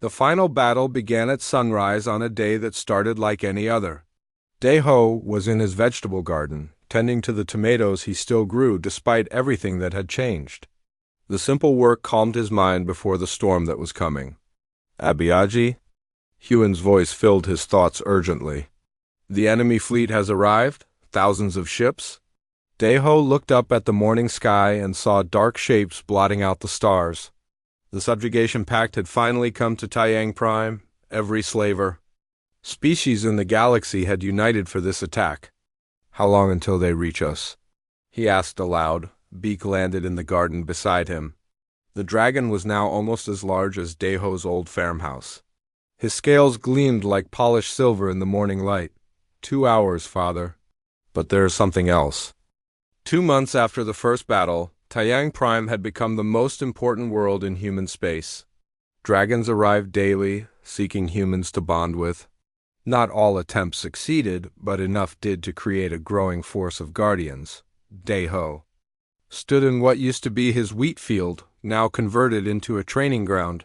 The final battle began at sunrise on a day that started like any other. Dae-ho was in his vegetable garden, tending to the tomatoes he still grew despite everything that had changed. The simple work calmed his mind before the storm that was coming. "Abiyaji?" Huon's voice filled his thoughts urgently. "The enemy fleet has arrived? Thousands of ships?" Dae-ho looked up at the morning sky and saw dark shapes blotting out the stars. The subjugation pact had finally come to Taiyang Prime, every slaver. Species in the galaxy had united for this attack. "How long until they reach us?" he asked aloud. Beak landed in the garden beside him. The dragon was now almost as large as Dae-ho's old farmhouse. His scales gleamed like polished silver in the morning light. 2 hours, father. But there is something else. 2 months after the first battle, Taiyang Prime had become the most important world in human space. Dragons arrived daily, seeking humans to bond with. Not all attempts succeeded, but enough did to create a growing force of guardians. Dae-ho stood in what used to be his wheat field, now converted into a training ground.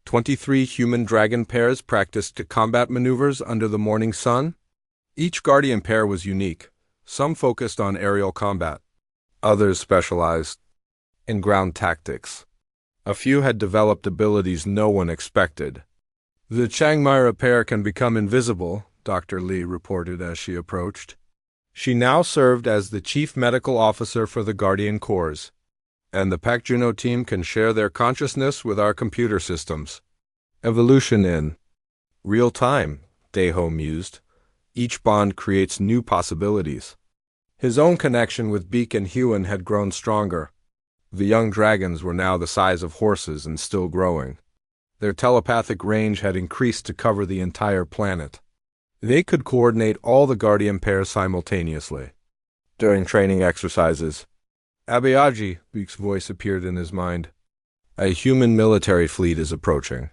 23 human-dragon pairs practiced combat maneuvers under the morning sun. Each guardian pair was unique. Some focused on aerial combat. Others specialized in ground tactics. A few had developed abilities no one expected. "The Changmyra pair can become invisible," Dr. Lee reported as she approached. She now served as the chief medical officer for the Guardian Corps, and the Pac Juno team can share their consciousness with our computer systems. "Evolution in real time," Dae-ho mused. "Each bond creates new possibilities." His own connection with Beak and Huon had grown stronger. The young dragons were now the size of horses and still growing. Their telepathic range had increased to cover the entire planet. They could coordinate all the guardian pairs simultaneously. During training exercises, "Abiyaji," Beak's voice appeared in his mind. "A human military fleet is approaching.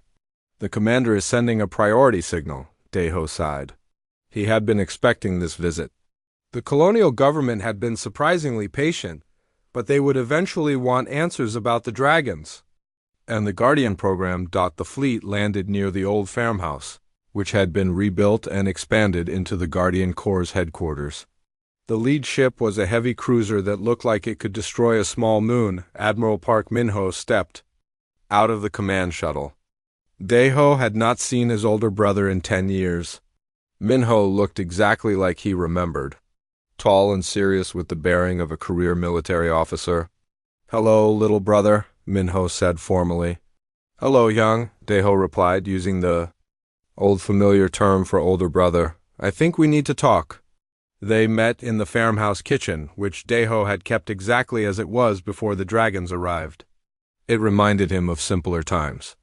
The commander is sending a priority signal," Dae-ho sighed. He had been expecting this visit. The colonial government had been surprisingly patient, but they would eventually want answers about the dragons. And the Guardian program. The fleet landed near the old farmhouse, which had been rebuilt and expanded into the Guardian Corps' headquarters. The lead ship was a heavy cruiser that looked like it could destroy a small moon. Admiral Park Min-ho stepped out of the command shuttle. Dae-ho had not seen his older brother in 10 years. Min-ho looked exactly like he remembered. Tall and serious with the bearing of a career military officer. "Hello, little brother," Min-ho said formally. "Hello, young," Dae-ho replied, using the old familiar term for older brother. "I think we need to talk." They met in the farmhouse kitchen, which Dae-ho had kept exactly as it was before the dragons arrived. It reminded him of simpler times.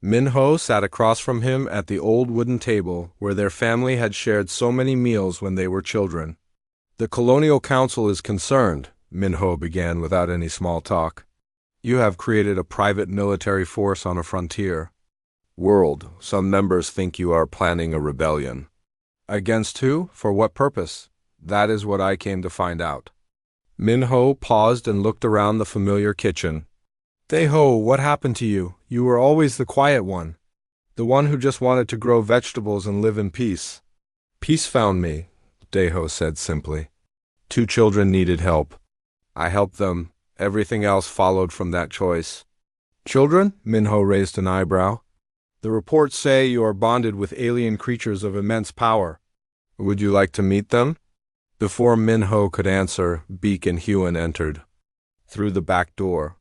Min-ho sat across from him at the old wooden table where their family had shared so many meals when they were children. "The Colonial Council is concerned," Min-ho began without any small talk. "You have created a private military force on a frontier world. Some members think you are planning a rebellion." "Against who? For what purpose?" "That is what I came to find out." Min-ho paused and looked around the familiar kitchen. "Dae-ho, what happened to you? You were always the quiet one. The one who just wanted to grow vegetables and live in peace." "Peace found me," Dae-ho said simply. 2 children needed help. I helped them. Everything else followed from that choice." "Children?" Min-ho raised an eyebrow. "The reports say you are bonded with alien creatures of immense power. Would you like to meet them?" Before Min-ho could answer, Beak and Huon entered. Through the back door.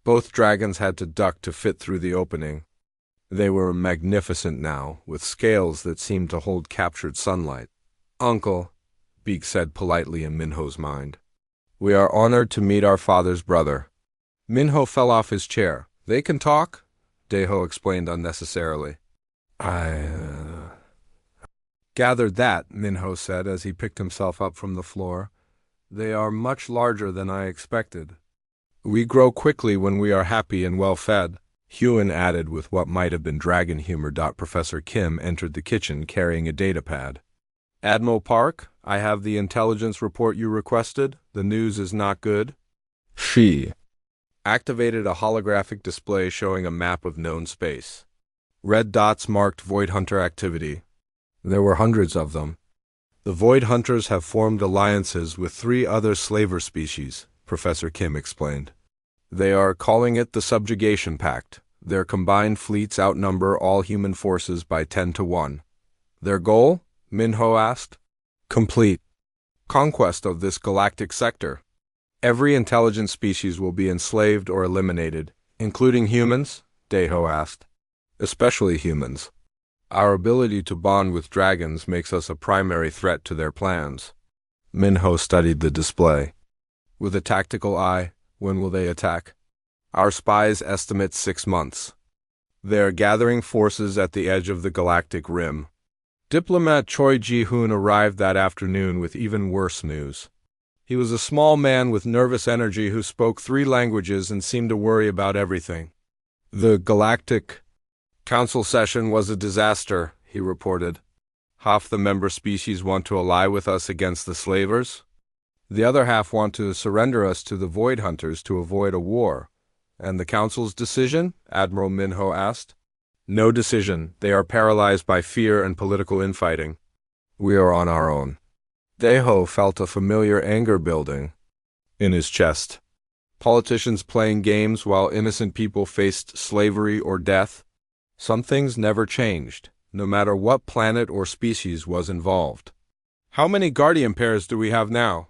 Both dragons had to duck to fit through the opening. They were magnificent now, with scales that seemed to hold captured sunlight. "Uncle," Beak said politely in Min-ho's mind. "We are honored to meet our father's brother." Min-ho fell off his chair. "They can talk?" Dae-ho explained unnecessarily. "I gathered that," Min-ho said as he picked himself up from the floor. "They are much larger than I expected." "We grow quickly when we are happy and well-fed," Huon added with what might have been dragon humor. Professor Kim entered the kitchen carrying a datapad. "Admiral Park, I have the intelligence report you requested. The news is not good." She activated a holographic display showing a map of known space. Red dots marked Void Hunter activity. There were hundreds of them. The Void Hunters have formed alliances with 3 other slaver species, Professor Kim explained. They are calling it the Subjugation Pact. Their combined fleets outnumber all human forces by 10 to 1. Their goal? Minho asked. Complete conquest of this galactic sector. Every intelligent species will be enslaved or eliminated, including humans? Daeho asked. Especially humans. Our ability to bond with dragons makes us a primary threat to their plans. Minho studied the display. With a tactical eye, when will they attack? Our spies estimate 6 months. They are gathering forces at the edge of the galactic rim. Diplomat Choi Ji-hoon arrived that afternoon with even worse news. He was a small man with nervous energy who spoke 3 languages and seemed to worry about everything. The Galactic Council session was a disaster, he reported. Half the member species want to ally with us against the slavers. The other half want to surrender us to the Void Hunters to avoid a war. And the Council's decision? Admiral Minho asked. No decision. They are paralyzed by fear and political infighting. We are on our own. Daeho felt a familiar anger building in his chest. Politicians playing games while innocent people faced slavery or death. Some things never changed, no matter what planet or species was involved. How many guardian pairs do we have now?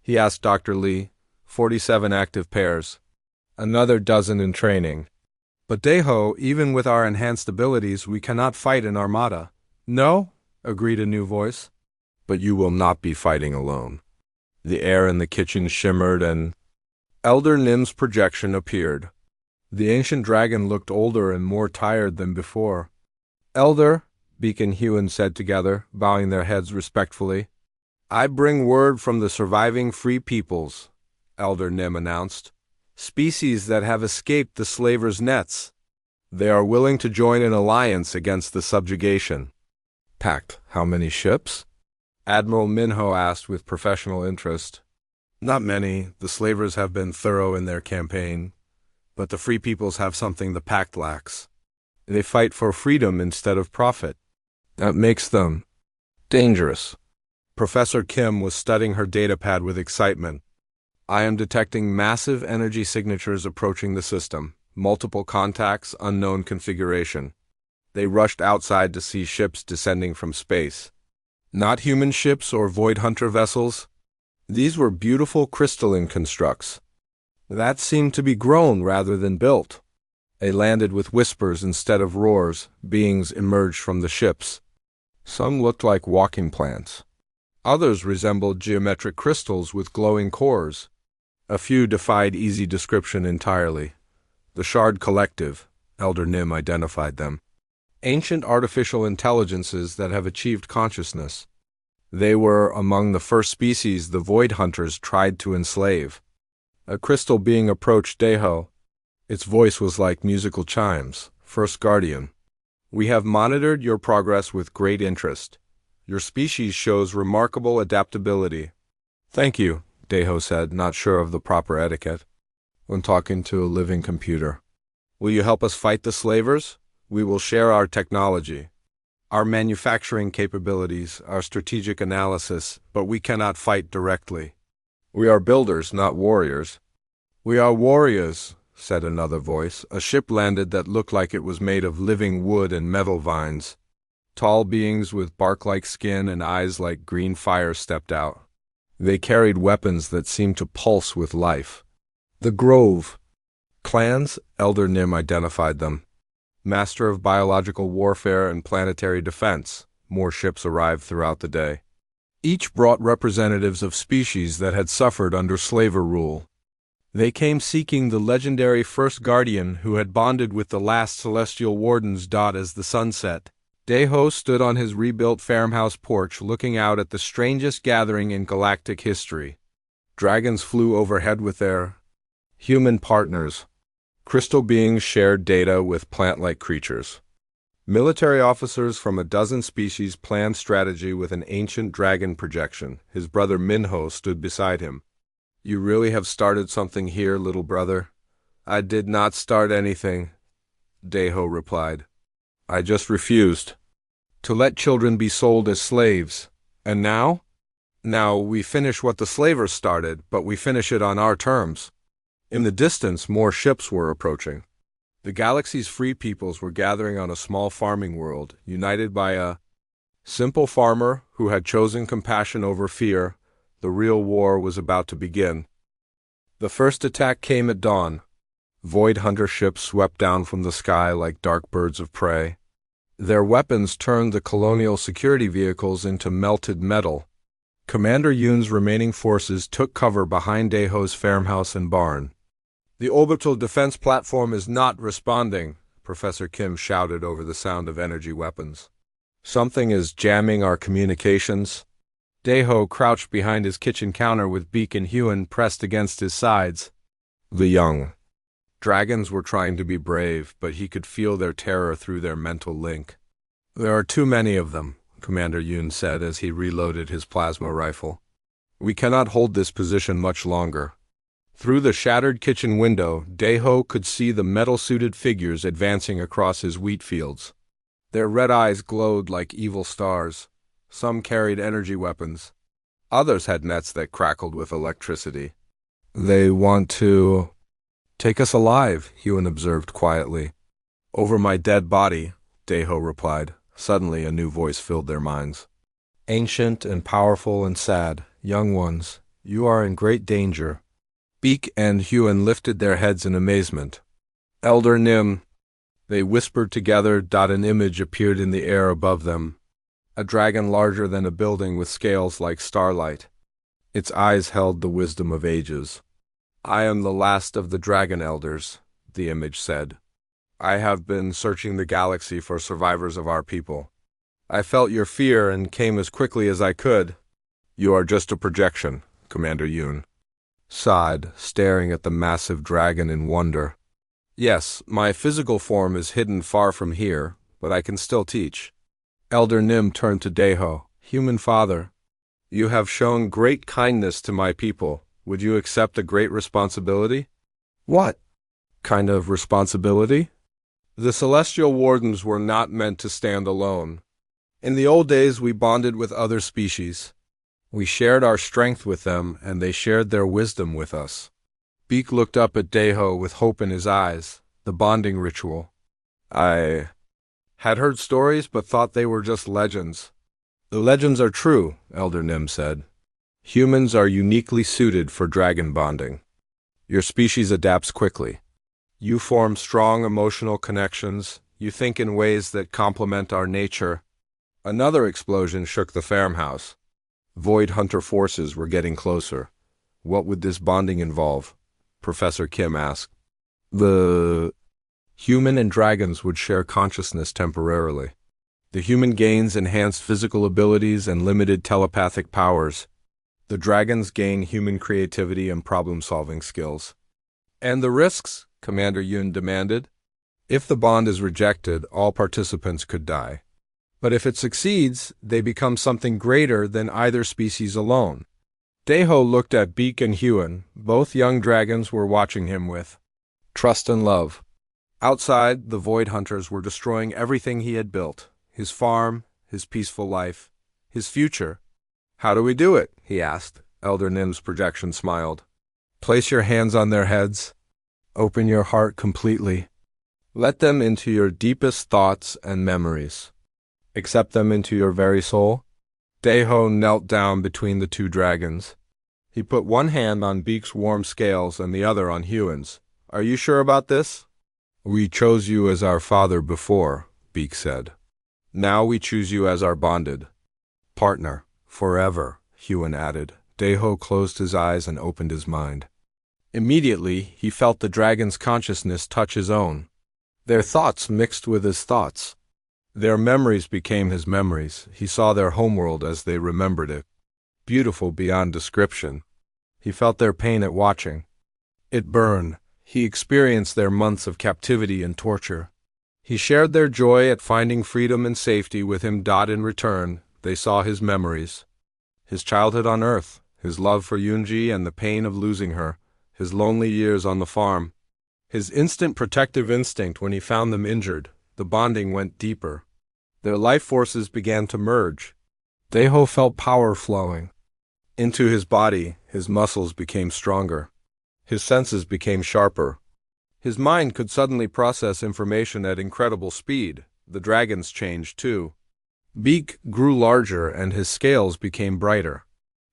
He asked Dr. Lee. 47 active pairs. Another dozen in training. But Daeho, even with our enhanced abilities, we cannot fight an armada. No, agreed a new voice. But you will not be fighting alone. The air in the kitchen shimmered and Elder Nim's projection appeared. The ancient dragon looked older and more tired than before. Elder, Beak and Hewen said together, bowing their heads respectfully. I bring word from the surviving free peoples, Elder Nim announced. Species that have escaped the slavers' nets. They are willing to join an alliance against the subjugation. Pact, how many ships? Admiral Minho asked with professional interest. Not many. The slavers have been thorough in their campaign. But the free peoples have something the pact lacks. They fight for freedom instead of profit. That makes them dangerous. Professor Kim was studying her datapad with excitement. I am detecting massive energy signatures approaching the system. Multiple contacts, unknown configuration. They rushed outside to see ships descending from space. Not human ships or Void Hunter vessels. These were beautiful crystalline constructs. That seemed to be grown rather than built. They landed with whispers instead of roars. Beings emerged from the ships. Some looked like walking plants. Others resembled geometric crystals with glowing cores. A few defied easy description entirely. The Shard Collective, Elder Nim identified them. Ancient artificial intelligences that have achieved consciousness. They were among the first species the Void Hunters tried to enslave. A crystal being approached Daeho. Its voice was like musical chimes. First Guardian. We have monitored your progress with great interest. Your species shows remarkable adaptability. Thank you, Daeho said, not sure of the proper etiquette when talking to a living computer. Will you help us fight the slavers? We will share our technology, our manufacturing capabilities, our strategic analysis, but we cannot fight directly. We are builders, not warriors. We are warriors, said another voice. A ship landed that looked like it was made of living wood and metal vines. Tall beings with bark-like skin and eyes like green fire stepped out. They carried weapons that seemed to pulse with life. The Grove. Clans, Elder Nim identified them. Master of biological warfare and planetary defense. More ships arrived throughout the day. Each brought representatives of species that had suffered under slaver rule. They came seeking the legendary First Guardian who had bonded with the last celestial wardens. As the sun set, Daeho stood on his rebuilt farmhouse porch looking out at the strangest gathering in galactic history. Dragons flew overhead with their human partners. Crystal beings shared data with plant-like creatures. Military officers from a dozen species planned strategy with an ancient dragon projection. His brother Minho stood beside him. You really have started something here, little brother? I did not start anything, Daeho replied. I just refused to let children be sold as slaves. And now? Now we finish what the slavers started, but we finish it on our terms. In the distance, more ships were approaching. The galaxy's free peoples were gathering on a small farming world, united by a simple farmer who had chosen compassion over fear. The real war was about to begin. The first attack came at dawn. Void hunter ships swept down from the sky like dark birds of prey. Their weapons turned the colonial security vehicles into melted metal. Commander Yoon's remaining forces took cover behind Daeho's farmhouse and barn. The orbital defense platform is not responding, Professor Kim shouted over the sound of energy weapons. Something is jamming our communications. Daeho crouched behind his kitchen counter with Beak and Huan pressed against his sides. The young dragons were trying to be brave, but he could feel their terror through their mental link. There are too many of them, Commander Yoon said as he reloaded his plasma rifle. We cannot hold this position much longer. Through the shattered kitchen window, Daeho could see the metal-suited figures advancing across his wheat fields. Their red eyes glowed like evil stars. Some carried energy weapons. Others had nets that crackled with electricity. They want to take us alive, Huan observed quietly. Over my dead body, Daeho replied. Suddenly a new voice filled their minds. Ancient and powerful and sad, young ones, you are in great danger. Beak and Huan lifted their heads in amazement. Elder Nim, they whispered together. An image appeared in the air above them. A dragon larger than a building with scales like starlight. Its eyes held the wisdom of ages. I am the last of the dragon elders, the image said. I have been searching the galaxy for survivors of our people. I felt your fear and came as quickly as I could. You are just a projection, Commander Yoon sighed, staring at the massive dragon in wonder. Yes, my physical form is hidden far from here, but I can still teach. Elder Nim turned to Daeho. Human father, you have shown great kindness to my people. Would you accept a great responsibility? What kind of responsibility? The Celestial Wardens were not meant to stand alone. In the old days, we bonded with other species. We shared our strength with them, and they shared their wisdom with us. Beak looked up at Daeho with hope in his eyes. The bonding ritual. I had heard stories, but thought they were just legends. The legends are true, Elder Nim said. Humans are uniquely suited for dragon bonding. Your species adapts quickly. You form strong emotional connections. You think in ways that complement our nature. Another explosion shook the farmhouse. Void hunter forces were getting closer. What would this bonding involve? Professor Kim asked. The human and dragons would share consciousness temporarily. The human gains enhanced physical abilities and limited telepathic powers. The dragons gain human creativity and problem-solving skills. And the risks? Commander Yoon demanded. If the bond is rejected, all participants could die. But if it succeeds, they become something greater than either species alone. Daeho looked at Beak and Huan. Both young dragons were watching him with trust and love. Outside, the Void Hunters were destroying everything he had built. His farm, his peaceful life, his future. How do we do it? He asked. Elder Nim's projection smiled. Place your hands on their heads. Open your heart completely. Let them into your deepest thoughts and memories. Accept them into your very soul. Daeho knelt down between the two dragons. He put one hand on Beak's warm scales and the other on Huan's. Are you sure about this? We chose you as our father before, Beak said. Now we choose you as our bonded partner, forever, Huan added. Daeho closed his eyes and opened his mind. Immediately, he felt the dragon's consciousness touch his own. Their thoughts mixed with his thoughts. Their memories became his memories. He saw their homeworld as they remembered it. Beautiful beyond description. He felt their pain at watching. It burned. He experienced their months of captivity and torture. He shared their joy at finding freedom and safety with him. In return, they saw his memories. His childhood on Earth, his love for Yoonji and the pain of losing her, his lonely years on the farm, his instant protective instinct when he found them injured. The bonding went deeper. Their life forces began to merge. Daeho felt power flowing into his body. His muscles became stronger. His senses became sharper. His mind could suddenly process information at incredible speed. The dragons changed too. Beak grew larger and his scales became brighter.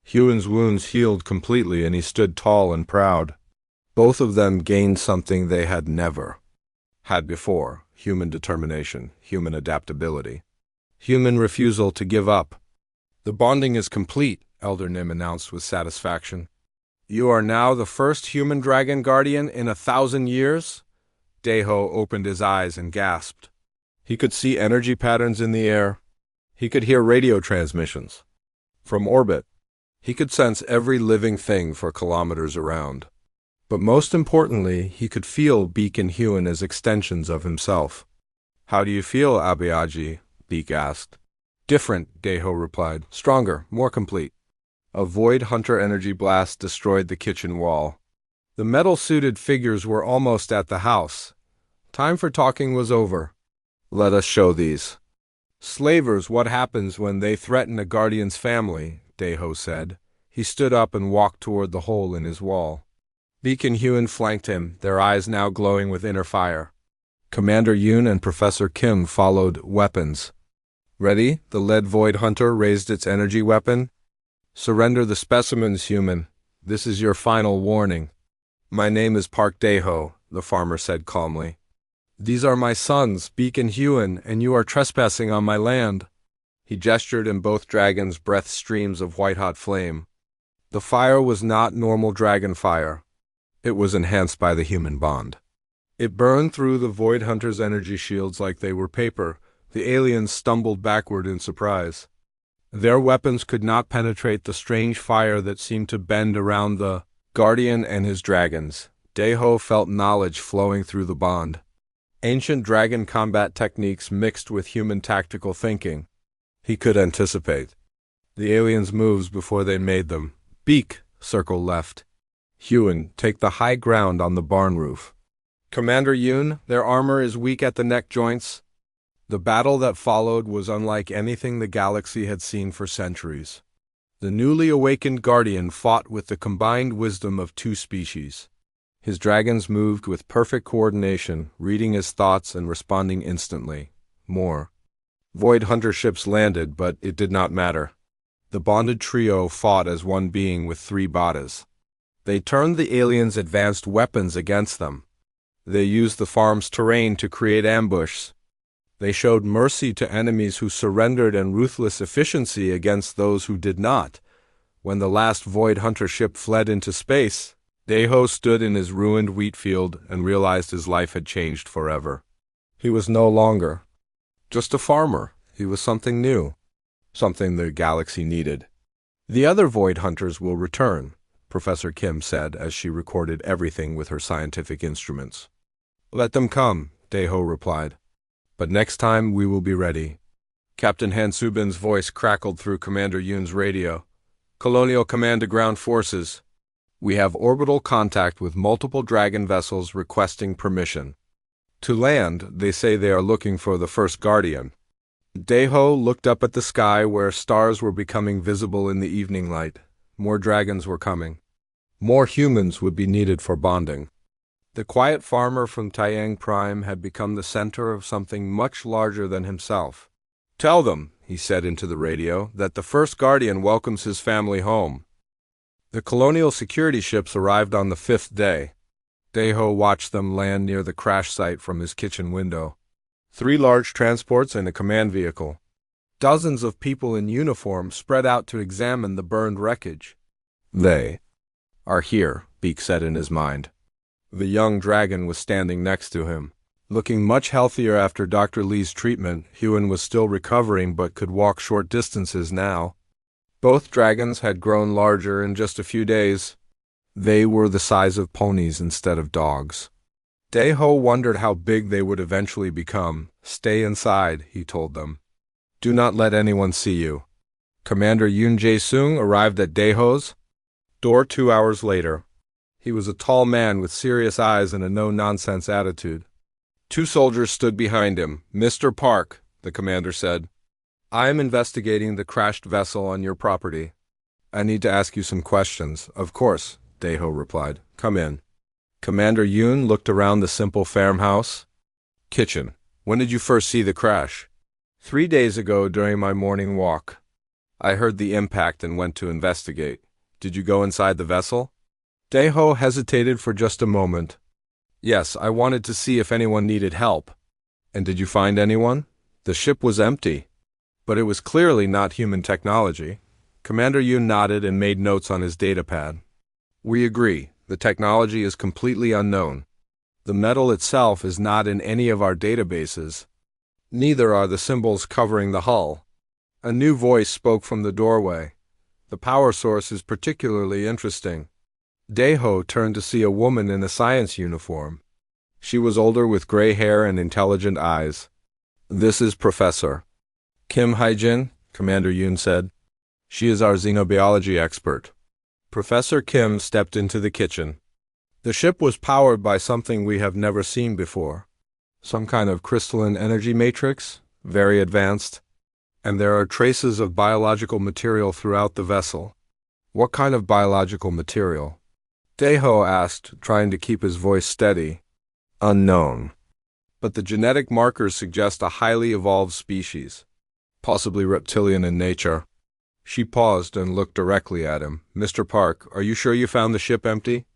Huan's wounds healed completely and he stood tall and proud. Both of them gained something they had never had before: human determination, human adaptability, human refusal to give up. The bonding is complete, Elder Nim announced with satisfaction. You are now the first human dragon guardian in 1,000 years? Daeho opened his eyes and gasped. He could see energy patterns in the air. He could hear radio transmissions from orbit. He could sense every living thing for kilometers around. But most importantly, he could feel Beak and Huan as extensions of himself. How do you feel, Abiyaji? Beak asked. Different, Daeho replied. Stronger, more complete. A void hunter energy blast destroyed the kitchen wall. The metal-suited figures were almost at the house. Time for talking was over. Let us show these slavers what happens when they threaten a guardian's family, Daeho said. He stood up and walked toward the hole in his wall. Beak and Huan flanked him, their eyes now glowing with inner fire. Commander Yoon and Professor Kim followed, weapons ready. The lead void hunter raised its energy weapon. Surrender the specimens, human. This is your final warning. My name is Park Daeho, the farmer said calmly. These are my sons, Beak and Huan, and you are trespassing on my land. He gestured and both dragons breathed streams of white-hot flame. The fire was not normal dragon fire. It was enhanced by the human bond. It burned through the Void Hunter's energy shields like they were paper. The aliens stumbled backward in surprise. Their weapons could not penetrate the strange fire that seemed to bend around the Guardian and his dragons. Daeho felt knowledge flowing through the bond. Ancient dragon combat techniques mixed with human tactical thinking. He could anticipate the aliens' moves before they made them. Beak, circle left. Huan, take the high ground on the barn roof. Commander Yoon, their armor is weak at the neck joints. The battle that followed was unlike anything the galaxy had seen for centuries. The newly awakened Guardian fought with the combined wisdom of two species. His dragons moved with perfect coordination, reading his thoughts and responding instantly. More Void Hunter ships landed, but it did not matter. The bonded trio fought as one being with three bodies. They turned the aliens' advanced weapons against them. They used the farm's terrain to create ambush. They showed mercy to enemies who surrendered and ruthless efficiency against those who did not. When the last Void Hunter ship fled into space, Daeho stood in his ruined wheat field and realized his life had changed forever. He was no longer just a farmer. He was something new, something the galaxy needed. The other Void Hunters will return, Professor Kim said as she recorded everything with her scientific instruments. Let them come, Daeho replied. But next time we will be ready. Captain Han Subin's voice crackled through Commander Yoon's radio. Colonial Command to Ground Forces. We have orbital contact with multiple dragon vessels requesting permission. To land, they say they are looking for the first Guardian. Daeho looked up at the sky where stars were becoming visible in the evening light. More dragons were coming. More humans would be needed for bonding. The quiet farmer from Taiyang Prime had become the center of something much larger than himself. Tell them, he said into the radio, that the first Guardian welcomes his family home. The colonial security ships arrived on the 5th day. Daeho watched them land near the crash site from his kitchen window. 3 large transports and a command vehicle. Dozens of people in uniform spread out to examine the burned wreckage. They are here, Beak said in his mind. The young dragon was standing next to him. Looking much healthier after Dr. Lee's treatment, Huan was still recovering but could walk short distances now. Both dragons had grown larger in just a few days. They were the size of ponies instead of dogs. Daeho wondered how big they would eventually become. Stay inside, he told them. Do not let anyone see you. Commander Yoon Jae-sung arrived at Daeho's door 2 hours later. He was a tall man with serious eyes and a no-nonsense attitude. Two soldiers stood behind him. "Mr. Park," the commander said, "I am investigating the crashed vessel on your property. I need to ask you some questions." "Of course," Deho replied. "Come in." Commander Yoon looked around the simple farmhouse. Kitchen. "When did you first see the crash?" "3 days ago during my morning walk. I heard the impact and went to investigate." "Did you go inside the vessel?" Deho hesitated for just a moment. "Yes, I wanted to see if anyone needed help." "And did you find anyone?" "The ship was empty." "But it was clearly not human technology." Commander Yoon nodded and made notes on his datapad. "We agree. The technology is completely unknown. The metal itself is not in any of our databases. Neither are the symbols covering the hull." A new voice spoke from the doorway. "The power source is particularly interesting." Deho turned to see a woman in a science uniform. She was older with gray hair and intelligent eyes. "This is Professor Kim Hae-jin," Commander Yoon said. "She is our xenobiology expert." Professor Kim stepped into the kitchen. The ship was powered by something we have never seen before. Some kind of crystalline energy matrix, very advanced. And there are traces of biological material throughout the vessel. "What kind of biological material?" Deho asked, trying to keep his voice steady. "Unknown. But the genetic markers suggest a highly evolved species, possibly reptilian in nature." She paused and looked directly at him. "Mr. Park, are you sure you found the ship empty?"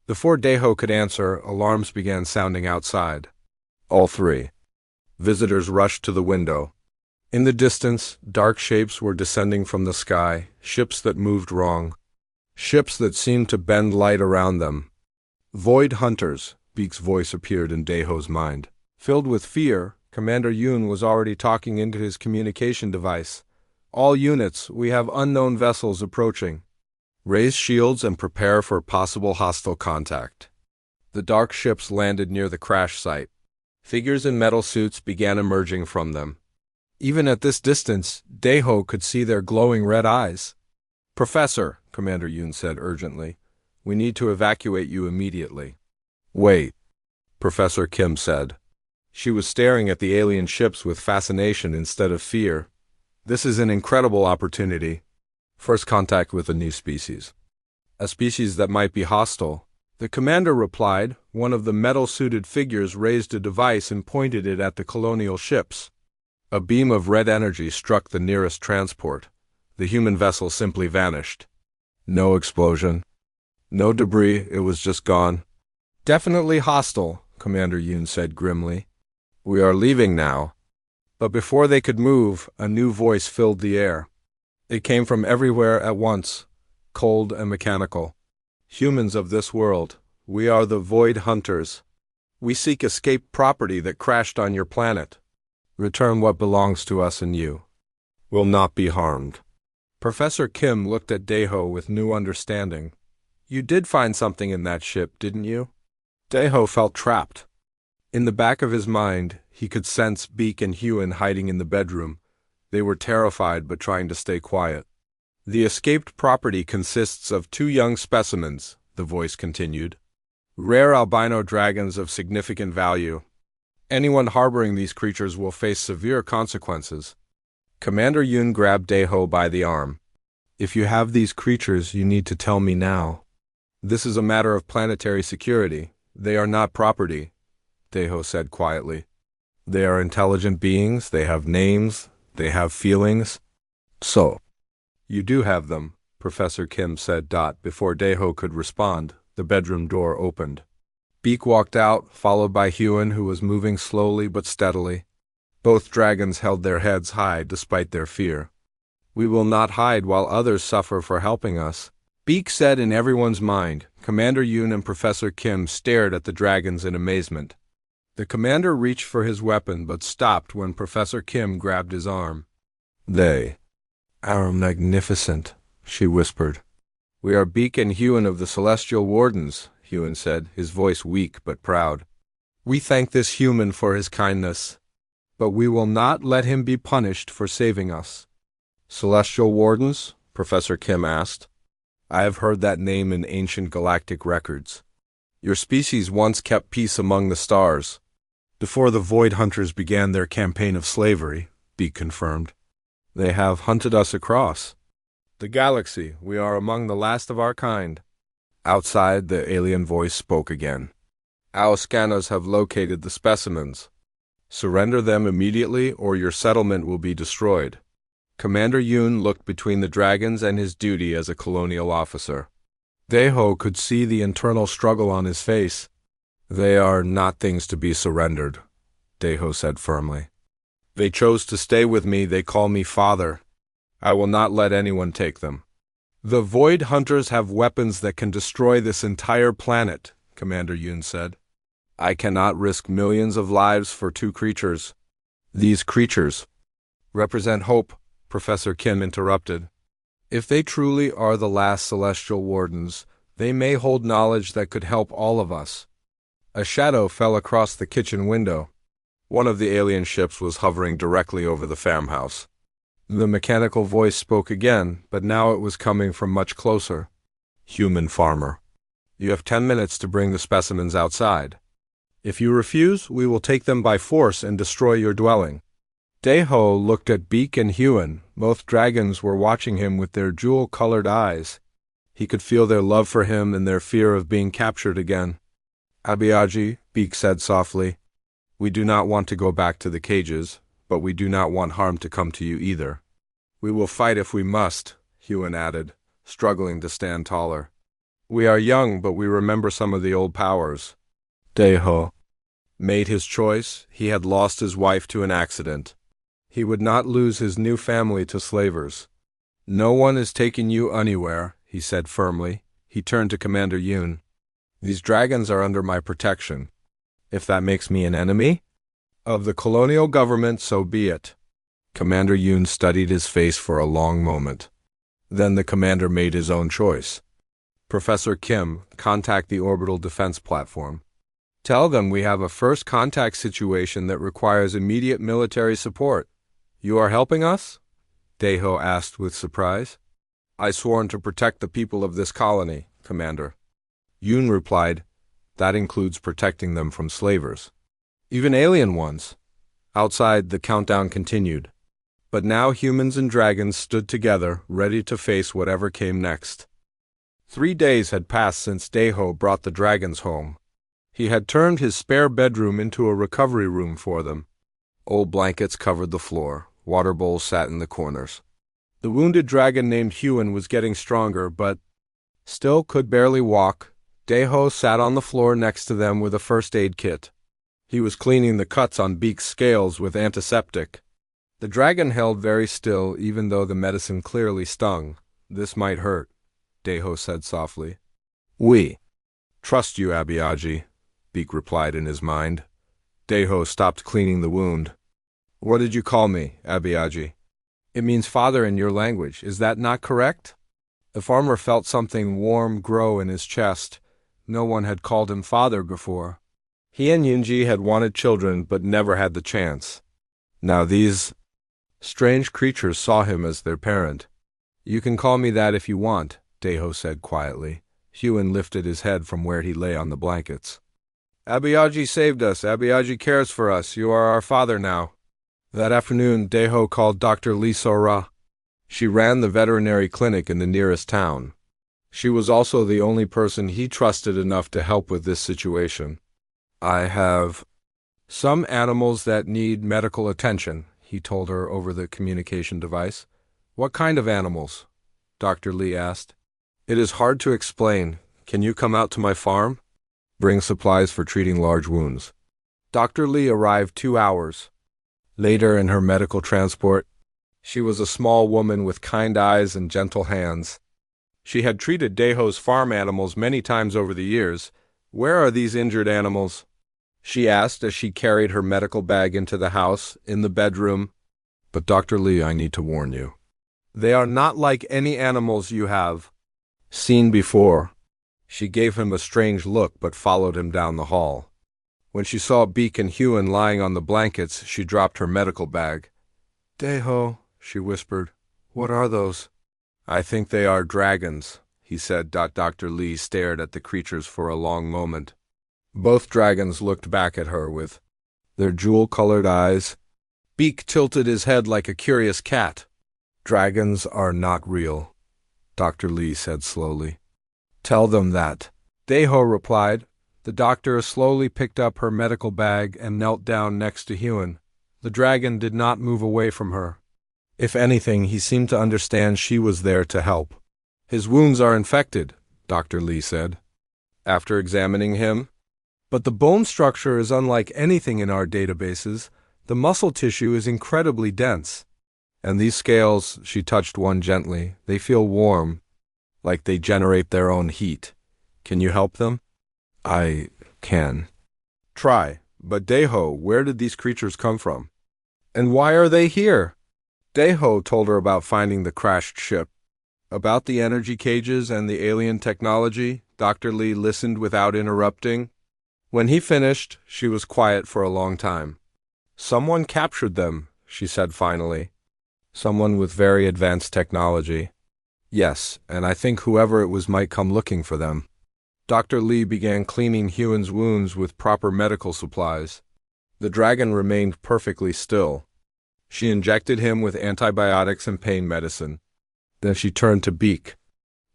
Before Deho could answer, alarms began sounding outside. All three. Visitors rushed to the window. In the distance, dark shapes were descending from the sky, ships that moved wrong. Ships that seemed to bend light around them. "Void hunters," Beek's voice appeared in Deho's mind. Filled with fear, Commander Yoon was already talking into his communication device. "All units, we have unknown vessels approaching. Raise shields and prepare for possible hostile contact." The dark ships landed near the crash site. Figures in metal suits began emerging from them. Even at this distance, Deho could see their glowing red eyes. "Professor," Commander Yoon said urgently, "we need to evacuate you immediately." "Wait," Professor Kim said. She was staring at the alien ships with fascination instead of fear. "This is an incredible opportunity. First contact with a new species. A species that might be hostile." The commander replied. One of the metal-suited figures raised a device and pointed it at the colonial ships. A beam of red energy struck the nearest transport. The human vessel simply vanished. No explosion. No debris, it was just gone. "Definitely hostile," Commander Yoon said grimly. "We are leaving now." But before they could move, a new voice filled the air. It came from everywhere at once, cold and mechanical. "Humans of this world, we are the Void Hunters. We seek escaped property that crashed on your planet. Return what belongs to us and you. Will not be harmed." Professor Kim looked at Deho with new understanding. "You did find something in that ship, didn't you?" Deho felt trapped. In the back of his mind, he could sense Beek and Hewen hiding in the bedroom. They were terrified but trying to stay quiet. "The escaped property consists of 2 young specimens," the voice continued. "Rare albino dragons of significant value. Anyone harboring these creatures will face severe consequences." Commander Yoon grabbed Deho by the arm. "If you have these creatures, you need to tell me now. This is a matter of planetary security. They are not property," Deho said quietly. "They are intelligent beings, they have names, they have feelings." "So, you do have them," Professor Kim said. Before Deho could respond, the bedroom door opened. Beek walked out, followed by Hewen, who was moving slowly but steadily. Both dragons held their heads high despite their fear. "We will not hide while others suffer for helping us," Beek said in everyone's mind. Commander Yoon and Professor Kim stared at the dragons in amazement. The commander reached for his weapon but stopped when Professor Kim grabbed his arm. "They are magnificent," she whispered. "We are Beek and Hewen of the Celestial Wardens," Hewen said, his voice weak but proud. "We thank this human for his kindness, but we will not let him be punished for saving us." "Celestial Wardens?" Professor Kim asked. "I have heard that name in ancient galactic records. Your species once kept peace among the stars." Before the Void Hunters began their campaign of slavery, Beak confirmed. They have hunted us across the galaxy. We are among the last of our kind. Outside, the alien voice spoke again. Our scanners have located the specimens. Surrender them immediately or your settlement will be destroyed. Commander Yoon looked between the dragons and his duty as a colonial officer. Daeho could see the internal struggle on his face. They are not things to be surrendered, Daeho said firmly. They chose to stay with me. They call me father. I will not let anyone take them. The Void Hunters have weapons that can destroy this entire planet, Commander Yoon said. I cannot risk millions of lives for 2 creatures. These creatures represent hope, Professor Kim interrupted. If they truly are the last celestial wardens, they may hold knowledge that could help all of us. A shadow fell across the kitchen window. One of the alien ships was hovering directly over the farmhouse. The mechanical voice spoke again, but now it was coming from much closer. Human farmer. You have 10 minutes to bring the specimens outside. If you refuse, we will take them by force and destroy your dwelling. Daeho looked at Beak and Huan. Both dragons were watching him with their jewel-colored eyes. He could feel their love for him and their fear of being captured again. Abiyaji, Beak said softly, we do not want to go back to the cages, but we do not want harm to come to you either. We will fight if we must, Huan added, struggling to stand taller. We are young, but we remember some of the old powers. Daeho made his choice. He had lost his wife to an accident. He would not lose his new family to slavers. No one is taking you anywhere, he said firmly. He turned to Commander Yoon. These dragons are under my protection. If that makes me an enemy of the colonial government, so be it. Commander Yoon studied his face for a long moment. Then the commander made his own choice. Professor Kim, contact the orbital defense platform. Tell them we have a first contact situation that requires immediate military support. You are helping us? Daeho asked with surprise. I sworn to protect the people of this colony, Commander. Yoon replied, that includes protecting them from slavers. Even alien ones. Outside, the countdown continued. But now humans and dragons stood together, ready to face whatever came next. 3 days had passed since Daeho brought the dragons home. He had turned his spare bedroom into a recovery room for them. Old blankets covered the floor. Water bowls sat in the corners. The wounded dragon named Huan was getting stronger, but still could barely walk. Daeho sat on the floor next to them with a first aid kit. He was cleaning the cuts on Beak's scales with antiseptic. The dragon held very still, even though the medicine clearly stung. This might hurt, Daeho said softly. We trust you, Abiyaji, Beak replied in his mind. Daeho stopped cleaning the wound. What did you call me, Abiyaji? It means father in your language. Is that not correct? The farmer felt something warm grow in his chest. No one had called him father before. He and Yunji had wanted children but never had the chance. Now these strange creatures saw him as their parent. You can call me that if you want, Daeho said quietly. Huan lifted his head from where he lay on the blankets. Abiyaji saved us. Abiyaji cares for us. You are our father now. That afternoon, Daeho called Dr. Lee Sora. She ran the veterinary clinic in the nearest town. She was also the only person he trusted enough to help with this situation. I have some animals that need medical attention, he told her over the communication device. What kind of animals? Dr. Lee asked. It is hard to explain. Can you come out to my farm? Bring supplies for treating large wounds. Dr. Lee arrived 2 hours later in her medical transport. She was a small woman with kind eyes and gentle hands. She had treated Daeho's farm animals many times over the years. Where are these injured animals? She asked as she carried her medical bag into the house, in the bedroom. But Dr. Lee, I need to warn you. They are not like any animals you have seen before. She gave him a strange look but followed him down the hall. When she saw Beak and Huan lying on the blankets, she dropped her medical bag. Daeho, she whispered, what are those? I think they are dragons, he said. Dr. Lee stared at the creatures for a long moment. Both dragons looked back at her with their jewel-colored eyes. Beak tilted his head like a curious cat. Dragons are not real, Dr. Lee said slowly. Tell them that. Deho replied. The doctor slowly picked up her medical bag and knelt down next to Huan. The dragon did not move away from her. If anything, he seemed to understand she was there to help. His wounds are infected, Dr. Lee said, after examining him. But the bone structure is unlike anything in our databases. The muscle tissue is incredibly dense. And these scales, she touched one gently, they feel warm, like they generate their own heat. Can you help them? I can. Try. But Deho, where did these creatures come from? And why are they here? Deho told her about finding the crashed ship. About the energy cages and the alien technology. Dr. Lee listened without interrupting. When he finished, she was quiet for a long time. Someone captured them, she said finally. Someone with very advanced technology. Yes, and I think whoever it was might come looking for them. Dr. Lee began cleaning Huan's wounds with proper medical supplies. The dragon remained perfectly still. She injected him with antibiotics and pain medicine. Then she turned to Beak.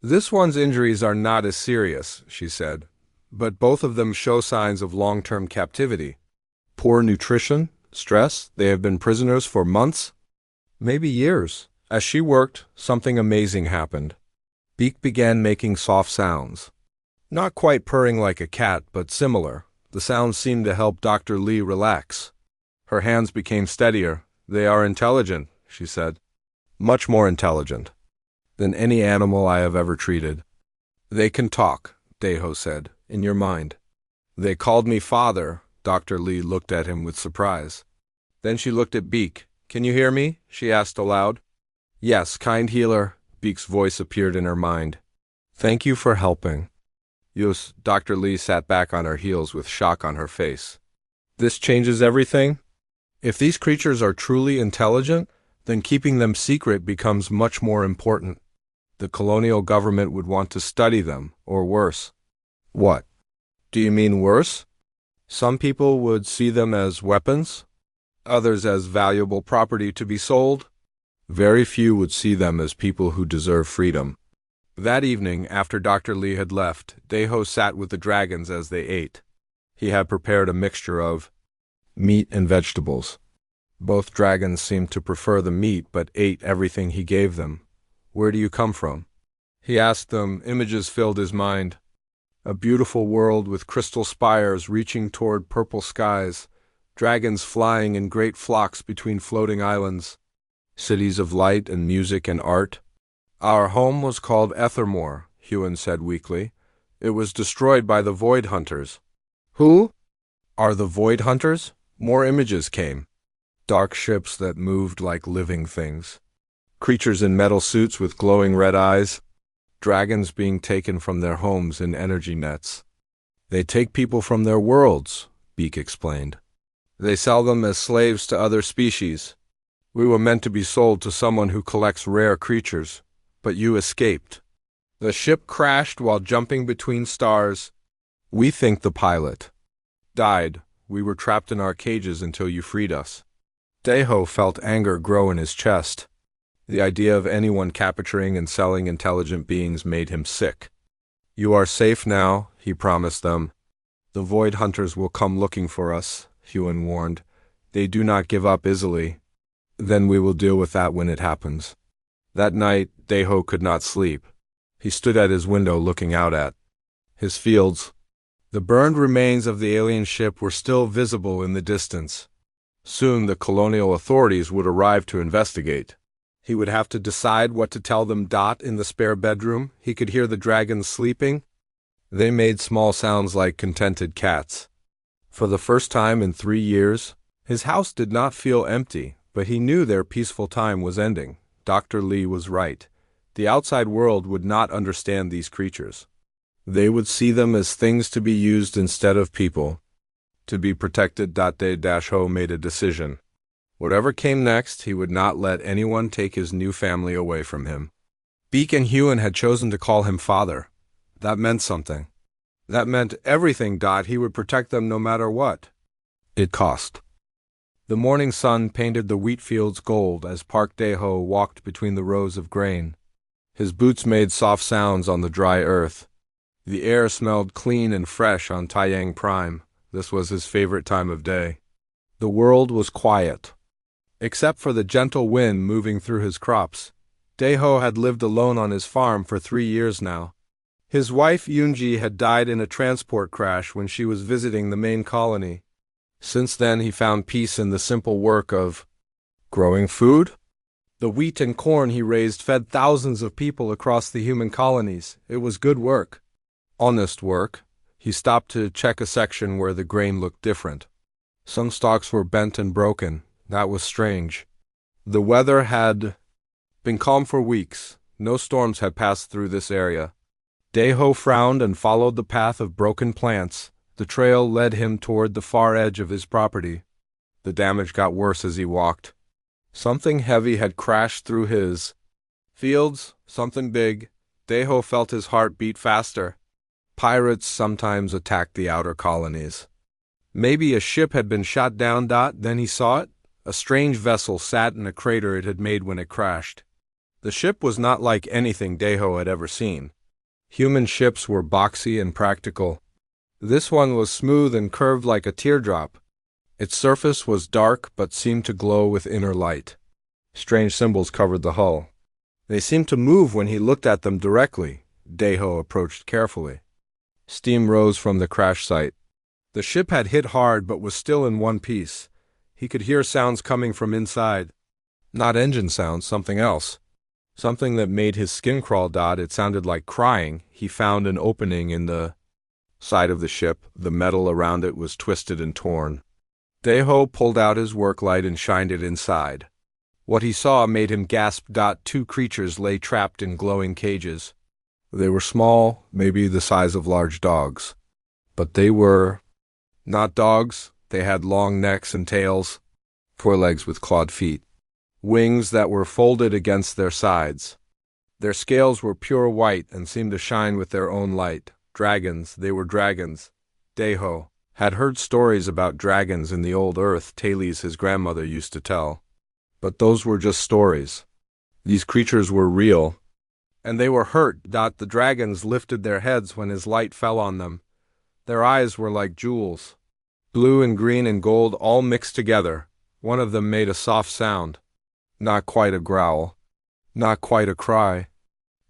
This one's injuries are not as serious, she said, but both of them show signs of long-term captivity. Poor nutrition, stress, they have been prisoners for months, maybe years. As she worked, something amazing happened. Beak began making soft sounds. Not quite purring like a cat, but similar. The sounds seemed to help Dr. Lee relax. Her hands became steadier. They are intelligent, she said. Much more intelligent than any animal I have ever treated. They can talk, Deho said, in your mind. They called me father. Dr. Lee looked at him with surprise. Then she looked at Beak. Can you hear me? She asked aloud. Yes, kind healer. Beak's voice appeared in her mind. Thank you for helping. Yes, Dr. Lee sat back on her heels with shock on her face. This changes everything? If these creatures are truly intelligent, then keeping them secret becomes much more important. The colonial government would want to study them, or worse. What? Do you mean worse? Some people would see them as weapons, others as valuable property to be sold. Very few would see them as people who deserve freedom. That evening, after Dr. Lee had left, Deho sat with the dragons as they ate. He had prepared a mixture of meat and vegetables. Both dragons seemed to prefer the meat, but ate everything he gave them. Where do you come from? He asked them. Images filled his mind. A beautiful world with crystal spires reaching toward purple skies, dragons flying in great flocks between floating islands, cities of light and music and art. Our home was called Ethermore, Huan said weakly. It was destroyed by the Void Hunters. Who? Are the Void Hunters? More images came. Dark ships that moved like living things. Creatures in metal suits with glowing red eyes. Dragons being taken from their homes in energy nets. They take people from their worlds, Beak explained. They sell them as slaves to other species. We were meant to be sold to someone who collects rare creatures, but you escaped. The ship crashed while jumping between stars. We think the pilot died. We were trapped in our cages until you freed us. Deho felt anger grow in his chest. The idea of anyone capturing and selling intelligent beings made him sick. You are safe now, he promised them. The Void Hunters will come looking for us, Huan warned. They do not give up easily. Then we will deal with that when it happens. That night, Deho could not sleep. He stood at his window looking out at his fields. The burned remains of the alien ship were still visible in the distance. Soon the colonial authorities would arrive to investigate. He would have to decide what to tell them. In the spare bedroom, he could hear the dragons sleeping. They made small sounds like contented cats. For the first time in 3 years, his house did not feel empty, but he knew their peaceful time was ending. Dr. Lee was right. The outside world would not understand these creatures. They would see them as things to be used instead of people. To be protected. Deho made a decision. Whatever came next, he would not let anyone take his new family away from him. Beak and Huan had chosen to call him father. That meant something. That meant everything. He would protect them no matter what it cost. The morning sun painted the wheat fields gold as Park Dae-ho walked between the rows of grain. His boots made soft sounds on the dry earth. The air smelled clean and fresh on Taeyang Prime. This was his favorite time of day. The world was quiet, except for the gentle wind moving through his crops. Dae-ho had lived alone on his farm for 3 years now. His wife Yoonji had died in a transport crash when she was visiting the main colony. Since then he found peace in the simple work of growing food. The wheat and corn he raised fed thousands of people across the human colonies. It was good work. Honest work. He stopped to check a section where the grain looked different. Some stalks were bent and broken. That was strange. The weather had been calm for weeks. No storms had passed through this area. Dae-ho frowned and followed the path of broken plants. The trail led him toward the far edge of his property. The damage got worse as he walked. Something heavy had crashed through his fields, something big. Dae-ho felt his heart beat faster. Pirates sometimes attacked the outer colonies. Maybe a ship had been shot down. Then he saw it. A strange vessel sat in a crater it had made when it crashed. The ship was not like anything Dae-ho had ever seen. Human ships were boxy and practical. This one was smooth and curved like a teardrop. Its surface was dark but seemed to glow with inner light. Strange symbols covered the hull. They seemed to move when he looked at them directly. Dae-ho approached carefully. Steam rose from the crash site. The ship had hit hard but was still in one piece. He could hear sounds coming from inside. Not engine sounds, something else. Something that made his skin crawl. It sounded like crying. He found an opening in the side of the ship. The metal around it was twisted and torn. Dae-ho pulled out his work light and shined it inside. What he saw made him gasp. 2 creatures lay trapped in glowing cages. They were small, maybe the size of large dogs. But they were not dogs. They had long necks and tails, 4 legs with clawed feet, wings that were folded against their sides. Their scales were pure white and seemed to shine with their own light. Dragons, they were dragons. Dae-ho had heard stories about dragons in the old earth, tales his grandmother used to tell. But those were just stories. These creatures were real, and they were hurt. The dragons lifted their heads when his light fell on them. Their eyes were like jewels, blue and green and gold all mixed together. One of them made a soft sound. Not quite a growl, not quite a cry.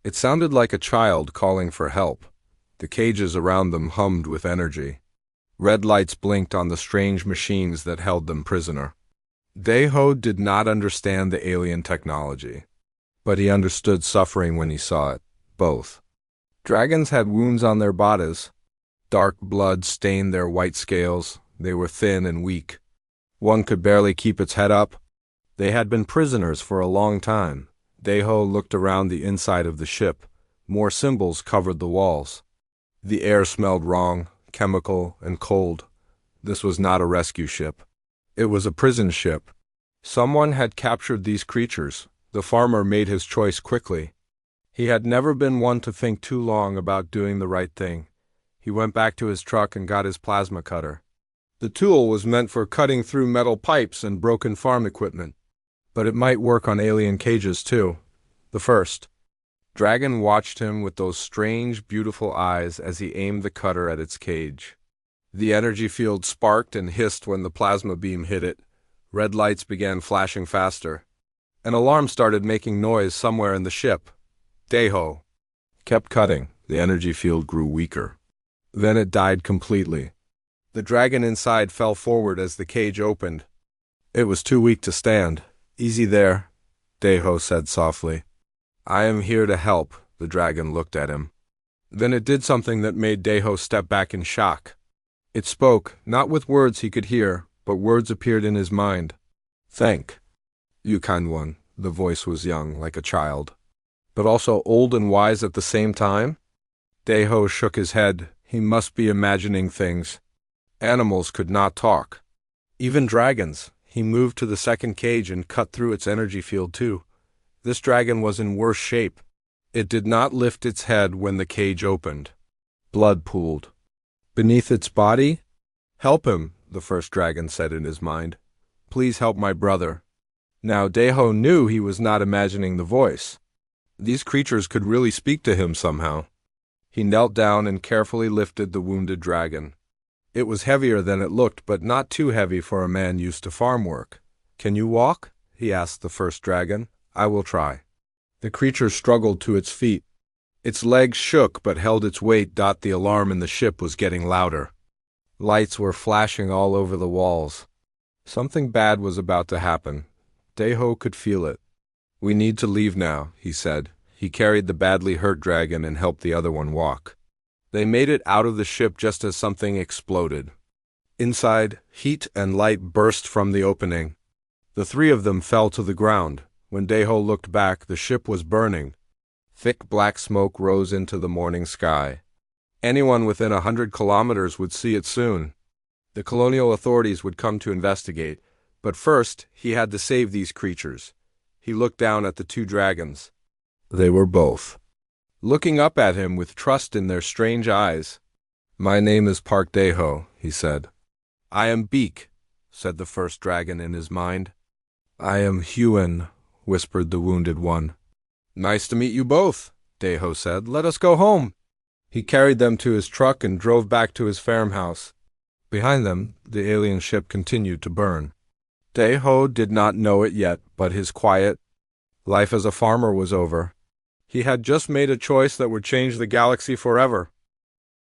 It sounded like a child calling for help. The cages around them hummed with energy. Red lights blinked on the strange machines that held them prisoner. Dae-ho did not understand the alien technology, but he understood suffering when he saw it, both. Dragons had wounds on their bodies. Dark blood stained their white scales. They were thin and weak. One could barely keep its head up. They had been prisoners for a long time. Dae-ho looked around the inside of the ship. More symbols covered the walls. The air smelled wrong, chemical and cold. This was not a rescue ship. It was a prison ship. Someone had captured these creatures. The farmer made his choice quickly. He had never been one to think too long about doing the right thing. He went back to his truck and got his plasma cutter. The tool was meant for cutting through metal pipes and broken farm equipment, but it might work on alien cages too. The first. Dragon watched him with those strange, beautiful eyes as he aimed the cutter at its cage. The energy field sparked and hissed when the plasma beam hit it. Red lights began flashing faster. An alarm started making noise somewhere in the ship. Dae-ho kept cutting. The energy field grew weaker. Then it died completely. The dragon inside fell forward as the cage opened. It was too weak to stand. Easy there, Dae-ho said softly. I am here to help. The dragon looked at him. Then it did something that made Dae-ho step back in shock. It spoke, not with words he could hear, but words appeared in his mind. Thank you, kind one. The voice was young, like a child, but also old and wise at the same time. Dae-ho shook his head. He must be imagining things. Animals could not talk. Even dragons. He moved to the second cage and cut through its energy field too. This dragon was in worse shape. It did not lift its head when the cage opened. Blood pooled beneath its body. Help him, the first dragon said in his mind. Please help my brother." Now Daeho knew he was not imagining the voice. These creatures could really speak to him somehow. He knelt down and carefully lifted the wounded dragon. It was heavier than it looked, but not too heavy for a man used to farm work. "Can you walk?" he asked the first dragon. "I will try." The creature struggled to its feet. Its legs shook but held its weight. The alarm in the ship was getting louder. Lights were flashing all over the walls. Something bad was about to happen. Daeho could feel it. "We need to leave now," he said. He carried the badly hurt dragon and helped the other one walk. They made it out of the ship just as something exploded. Inside, heat and light burst from the opening. The three of them fell to the ground. When Daeho looked back, the ship was burning. Thick black smoke rose into the morning sky. Anyone within 100 kilometers would see it soon. The colonial authorities would come to investigate, but first he had to save these creatures. He looked down at the two dragons. They were both looking up at him with trust in their strange eyes. "My name is Park Daeho," he said. "I am Beak," said the first dragon in his mind. "I am Huen," whispered the wounded one. "Nice to meet you both," Daeho said. "Let us go home." He carried them to his truck and drove back to his farmhouse. Behind them, the alien ship continued to burn. Daeho did not know it yet, but his quiet life as a farmer was over. He had just made a choice that would change the galaxy forever.